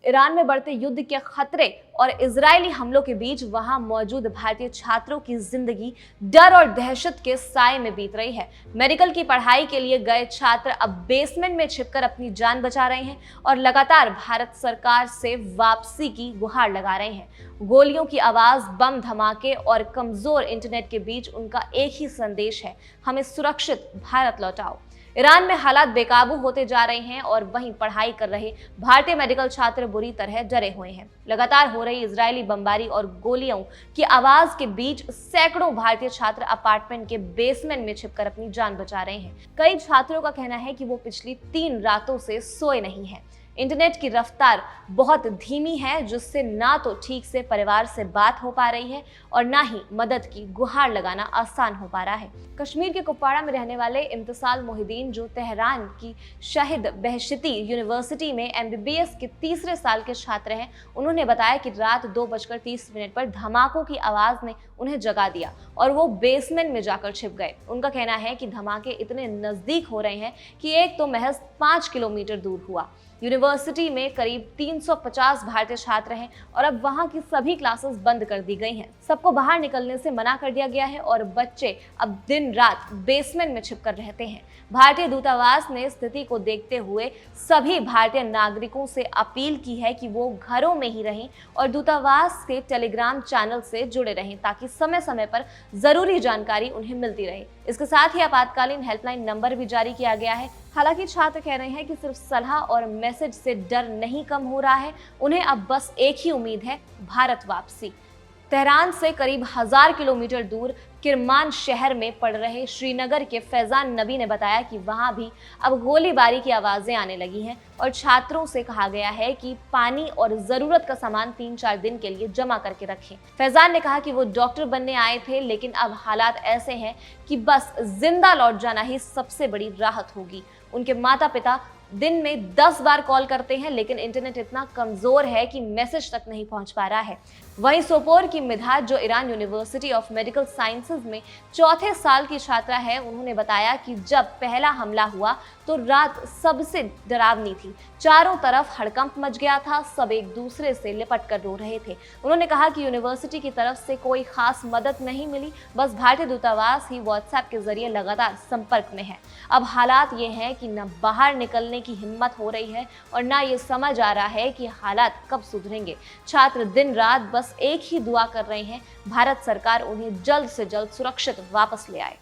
Iran में बढ़ते युद्ध के खतरे और इजरायली हमलों के बीच वहां मौजूद भारतीय छात्रों की जिंदगी डर और दहशत के साए में बीत रही है। मेडिकल की पढ़ाई के लिए गए छात्र अब बेसमेंट में छिपकर अपनी जान बचा रहे हैं और लगातार भारत सरकार से वापसी की गुहार लगा रहे हैं। गोलियों की आवाज, बम धमाके और कमजोर इंटरनेट के बीच उनका एक ही संदेश है, हमें सुरक्षित भारत लौटाओ। ईरान में हालात बेकाबू होते जा रहे हैं और वहीं पढ़ाई कर रहे भारतीय मेडिकल छात्र बुरी तरह डरे हुए हैं। लगातार हो रही इजरायली बमबारी और गोलियों की आवाज के बीच सैकड़ों भारतीय छात्र अपार्टमेंट के बेसमेंट में छिपकर अपनी जान बचा रहे हैं। कई छात्रों का कहना है कि वो पिछली 3 रातों से सोए नहीं हैं। इंटरनेट की रफ्तार बहुत धीमी है, जिससे ना तो ठीक से परिवार से बात हो पा रही है और ना ही मदद की गुहार लगाना आसान हो पा रहा है। कश्मीर के कुपवाड़ा में रहने वाले इम्तिसाल मोहिदीन, जो तेहरान की शहीद बेहशती यूनिवर्सिटी में MBBS के 3रे साल के छात्र हैं, उन्होंने बताया कि रात 2:30 पर धमाकों की आवाज ने उन्हें जगा दिया और वो बेसमेंट में जाकर छिप गए। उनका कहना है कि धमाके इतने नजदीक हो रहे हैं कि एक तो महज 5 किलोमीटर दूर हुआ। यूनिवर्सिटी में करीब 350 भारतीय छात्र हैं और अब वहां की सभी क्लासेस बंद कर दी गई हैं। सबको बाहर निकलने से मना कर दिया गया है और बच्चे अब दिन रात बेसमेंट में छिपकर रहते हैं। भारतीय दूतावास ने स्थिति को देखते हुए सभी भारतीय नागरिकों से अपील की है कि वो घरों में ही रहें और दूतावास के टेलीग्राम चैनल से जुड़े रहें, ताकि समय समय पर जरूरी जानकारी उन्हें मिलती रहे। इसके साथ ही आपातकालीन हेल्पलाइन नंबर भी जारी किया गया है। हालांकि छात्र कह रहे हैं कि सिर्फ सलाह और मैसेज से डर नहीं कम हो रहा है, उन्हें अब बस एक ही उम्मीद है, भारत वापसी। तेहरान से करीब 1000 किलोमीटर दूर किरमान शहर में पड़ रहे श्रीनगर के फैजान नबी ने बताया कि वहां भी अब गोलीबारी की आवाजें आने लगी हैं और छात्रों से कहा गया है कि पानी और जरूरत का सामान 3-4 दिन के लिए जमा करके रखें। फैजान ने कहा कि वो डॉक्टर बनने आए थे, लेकिन अब हालात ऐसे हैं कि बस जिंदा लौट जाना ही सबसे बड़ी राहत होगी। उनके माता पिता दिन में 10 बार कॉल करते हैं, लेकिन इंटरनेट इतना कमजोर है कि मैसेज तक नहीं पहुंच पा रहा है। वहीं सोपोर की मिधात, जो Iran university of medical sciences में 4थे साल की छात्रा है, उन्होंने बताया कि जब पहला हमला हुआ तो रात सबसे डरावनी थी। चारों तरफ हड़कंप मच गया था, सब एक दूसरे से लिपट कर रो रहे थे। उन्होंने कहा कि यूनिवर्सिटी की तरफ से कोई खास मदद नहीं मिली, बस भारतीय दूतावास ही व्हाट्सएप के जरिए लगातार संपर्क में है। अब हालात ये हैं कि न बाहर निकलने की हिम्मत हो रही है और ना ये समझ आ रहा है कि हालात कब सुधरेंगे। छात्र दिन रात बस एक ही दुआ कर रहे हैं, भारत सरकार उन्हें जल्द से जल्द सुरक्षित वापस ले आए।